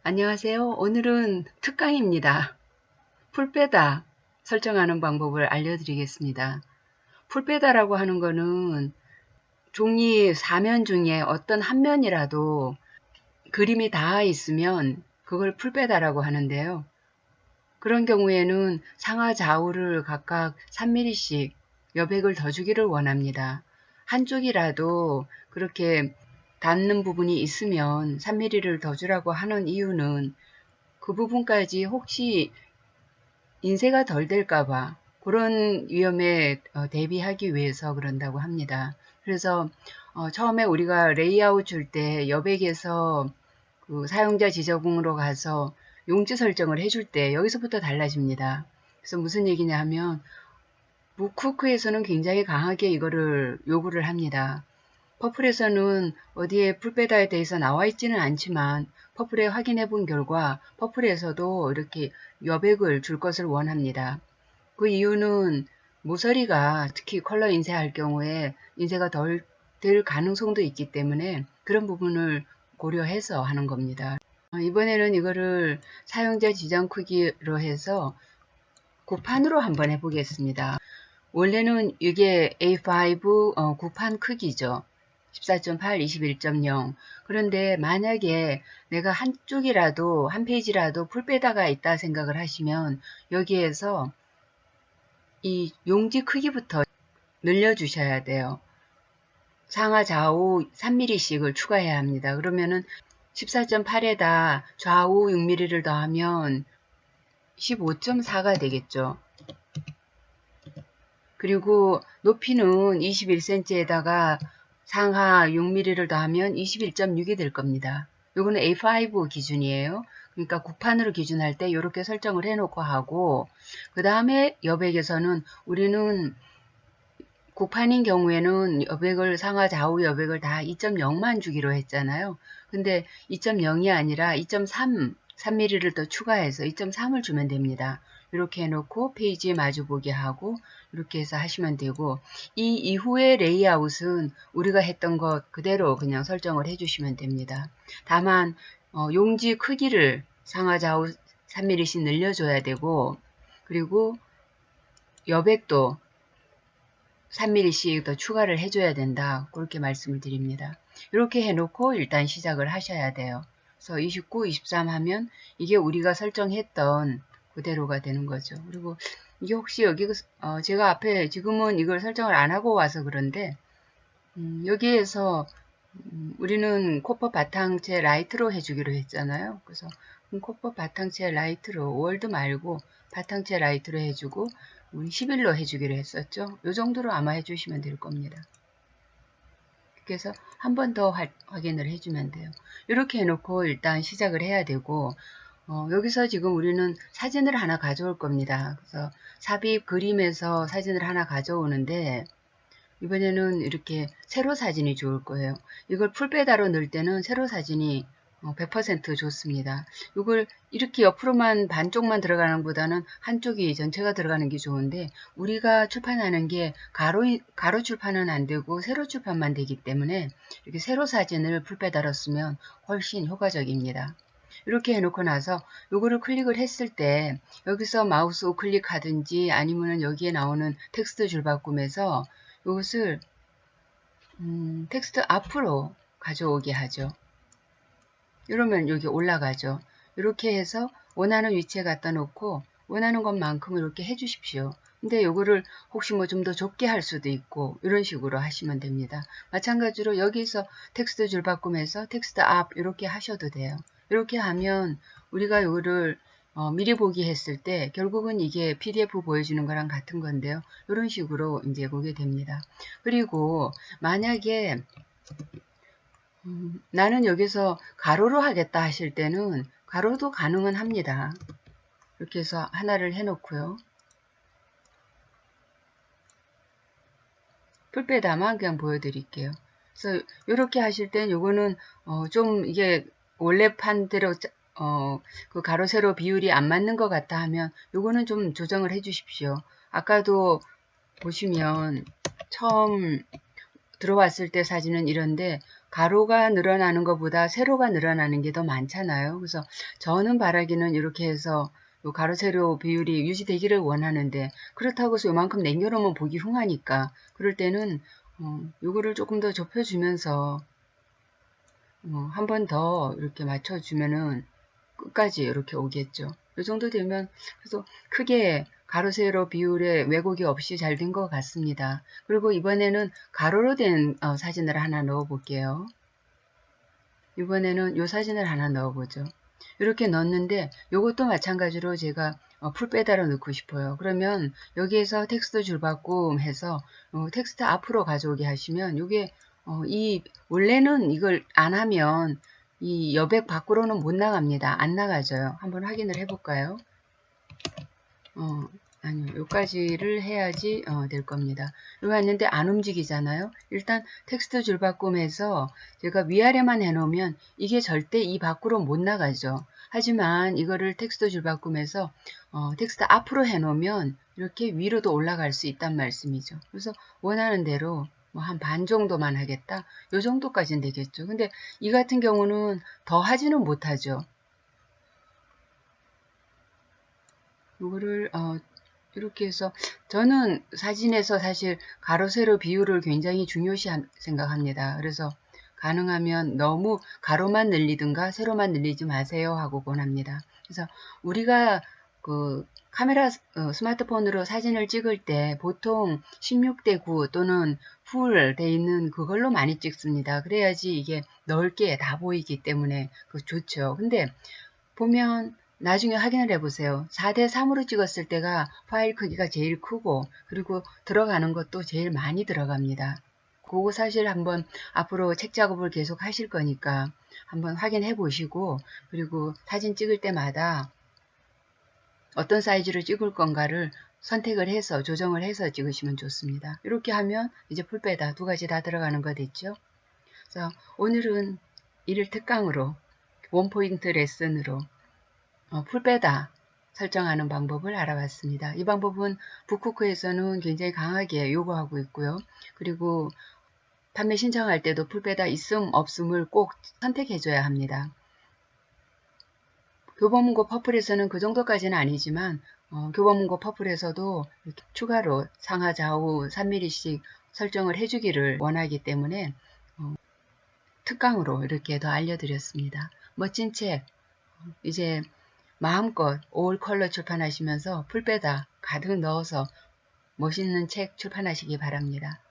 안녕하세요. 오늘은 특강입니다. 풀빼다 설정하는 방법을 알려드리겠습니다. 풀빼다라고 하는 거는 종이 4면 중에 어떤 한 면이라도 그림이 닿아 있으면 그걸 풀빼다라고 하는데요. 그런 경우에는 상하 좌우를 각각 3mm씩 여백을 더 주기를 원합니다. 한쪽이라도 그렇게 닿는 부분이 있으면 3mm를 더 주라고 하는 이유는 그 부분까지 혹시 인쇄가 덜 될까봐 그런 위험에 대비하기 위해서 그런다고 합니다. 그래서 처음에 우리가 레이아웃 줄 때 여백에서 그 사용자 지정으로 가서 용지 설정을 해줄 때 여기서부터 달라집니다. 그래서 무슨 얘기냐 하면 무크크에서는 굉장히 강하게 이거를 요구를 합니다. 퍼플에서는 어디에 풀빼다에 대해서 나와 있지는 않지만 퍼플에 확인해 본 결과 퍼플에서도 이렇게 여백을 줄 것을 원합니다. 그 이유는 모서리가 특히 컬러 인쇄할 경우에 인쇄가 덜 될 가능성도 있기 때문에 그런 부분을 고려해서 하는 겁니다. 이번에는 이거를 사용자 지정 크기로 해서 구판으로 한번 해보겠습니다. 원래는 이게 A5 구판 크기죠. 14.8, 21.0. 그런데 만약에 내가 한쪽이라도 한 페이지라도 풀빼다가 있다 생각을 하시면 여기에서 이 용지 크기부터 늘려주셔야 돼요. 상하 좌우 3mm씩을 추가해야 합니다. 그러면은 14.8에다 좌우 6mm를 더하면 15.4가 되겠죠. 그리고 높이는 21cm에다가 상하 6mm를 더하면 21.6이 될 겁니다. 요거는 A5 기준이에요. 그러니까 국판으로 기준할 때 이렇게 설정을 해놓고 하고 그 다음에 여백에서는 우리는 국판인 경우에는 여백을 상하 좌우 여백을 다 2.0만 주기로 했잖아요. 근데 2.0이 아니라 2.3 3mm를 더 추가해서 2.3을 주면 됩니다. 이렇게 해놓고 페이지 마주보기 하고 이렇게 해서 하시면 되고 이 이후의 레이아웃은 우리가 했던 것 그대로 그냥 설정을 해주시면 됩니다. 다만 용지 크기를 상하 좌우 3mm씩 늘려줘야 되고 그리고 여백도 3mm씩 더 추가를 해줘야 된다. 그렇게 말씀을 드립니다. 이렇게 해놓고 일단 시작을 하셔야 돼요. 그래서 29, 23 하면 이게 우리가 설정했던 그대로가 되는 거죠. 그리고 이게 혹시 여기 제가 앞에 지금은 이걸 설정을 안 하고 와서 그런데 여기에서 우리는 코퍼 바탕체 라이트로 해주기로 했잖아요. 그래서 코퍼 바탕체 라이트로 월드 말고 바탕체 라이트로 해주고 우리 11로 해주기로 했었죠. 이 정도로 아마 해주시면 될 겁니다. 그래서 한 번 더 확인을 해주면 돼요. 이렇게 해놓고 일단 시작을 해야 되고 여기서 지금 우리는 사진을 하나 가져올 겁니다. 그래서 삽입 그림에서 사진을 하나 가져오는데 이번에는 이렇게 세로 사진이 좋을 거예요. 이걸 풀빼다로 넣을 때는 세로 사진이 100% 좋습니다. 이걸 이렇게 옆으로만 반쪽만 들어가는 것보다는 한쪽이 전체가 들어가는 게 좋은데 우리가 출판하는 게 가로 출판은 안 되고 세로 출판만 되기 때문에 이렇게 세로 사진을 풀빼다로 쓰면 훨씬 효과적입니다. 이렇게 해놓고 나서 요거를 클릭을 했을 때 여기서 마우스 우클릭하든지 아니면 여기에 나오는 텍스트 줄바꿈에서 이것을 텍스트 앞으로 가져오게 하죠. 이러면 여기 올라가죠. 이렇게 해서 원하는 위치에 갖다 놓고 원하는 것만큼 이렇게 해 주십시오. 근데 요거를 혹시 뭐 좀 더 좁게 할 수도 있고 이런 식으로 하시면 됩니다. 마찬가지로 여기서 텍스트 줄 바꿈해서 텍스트 앞 이렇게 하셔도 돼요. 이렇게 하면 우리가 요거를 미리 보기 했을 때 결국은 이게 PDF 보여주는 거랑 같은 건데요. 이런 식으로 이제 보게 됩니다. 그리고 만약에 나는 여기서 가로로 하겠다 하실 때는 가로도 가능은 합니다. 이렇게 해서 하나를 해놓고요. 풀빼다만 그냥 보여드릴게요. 그래서 이렇게 하실 땐 요거는 좀 이게 원래 판대로 그 가로 세로 비율이 안 맞는 것 같다 하면 요거는 좀 조정을 해 주십시오. 아까도 보시면 처음 들어왔을 때 사진은 이런데 가로가 늘어나는 것보다 세로가 늘어나는 게 더 많잖아요. 그래서 저는 바라기는 이렇게 해서 요 가로 세로 비율이 유지되기를 원하는데, 그렇다고 해서 요만큼 남겨놓으면 보기 흉하니까 그럴 때는 요거를 조금 더 좁혀주면서 한 번 더 이렇게 맞춰주면은 끝까지 이렇게 오겠죠. 이 정도 되면 그래서 크게 가로 세로 비율에 왜곡이 없이 잘 된 것 같습니다. 그리고 이번에는 가로로 된 사진을 하나 넣어 볼게요. 이번에는 이 사진을 하나 넣어보죠. 이렇게 넣었는데 이것도 마찬가지로 제가 풀 빼다로 넣고 싶어요. 그러면 여기에서 텍스트 줄바꿈 해서 텍스트 앞으로 가져오게 하시면 이게 이 원래는 이걸 안 하면 이 여백 밖으로는 못 나갑니다. 안 나가져요. 한번 확인을 해볼까요? 아니요. 요까지를 해야지 될 겁니다. 이거 했는데 안 움직이잖아요. 일단 텍스트 줄바꿈해서 제가 위아래만 해놓으면 이게 절대 이 밖으로 못 나가죠. 하지만 이거를 텍스트 줄바꿈해서 텍스트 앞으로 해놓으면 이렇게 위로도 올라갈 수 있단 말씀이죠. 그래서 원하는 대로 뭐 한 반 정도만 하겠다. 요 정도까지는 되겠죠. 근데 이 같은 경우는 더 하지는 못하죠. 이거를 이렇게 해서 저는 사진에서 사실 가로 세로 비율을 굉장히 중요시 생각합니다. 그래서 가능하면 너무 가로만 늘리든가 세로만 늘리지 마세요 하고 권합니다. 그래서 우리가 그 카메라 스마트폰으로 사진을 찍을 때 보통 16대 9 또는 풀 돼 있는 그걸로 많이 찍습니다. 그래야지 이게 넓게 다 보이기 때문에 좋죠. 근데 보면 나중에 확인을 해보세요. 4대3으로 찍었을 때가 파일 크기가 제일 크고 그리고 들어가는 것도 제일 많이 들어갑니다. 그거 사실 한번 앞으로 책 작업을 계속 하실 거니까 한번 확인해 보시고, 그리고 사진 찍을 때마다 어떤 사이즈로 찍을 건가를 선택을 해서 조정을 해서 찍으시면 좋습니다. 이렇게 하면 이제 풀 빼다 두 가지 다 들어가는 거 됐죠. 그래서 오늘은 일일 특강으로 원포인트 레슨으로 풀 빼다 설정하는 방법을 알아봤습니다. 이 방법은 북쿠크에서는 굉장히 강하게 요구하고 있고요. 그리고 판매 신청할 때도 풀 빼다 있음 없음을 꼭 선택해줘야 합니다. 교보문고 퍼플에서는 그 정도까지는 아니지만 교보문고 퍼플에서도 이렇게 추가로 상하 좌우 3mm씩 설정을 해주기를 원하기 때문에 특강으로 이렇게 더 알려드렸습니다. 멋진 책 이제 마음껏 올 컬러 출판하시면서 풀 빼다 가득 넣어서 멋있는 책 출판하시기 바랍니다.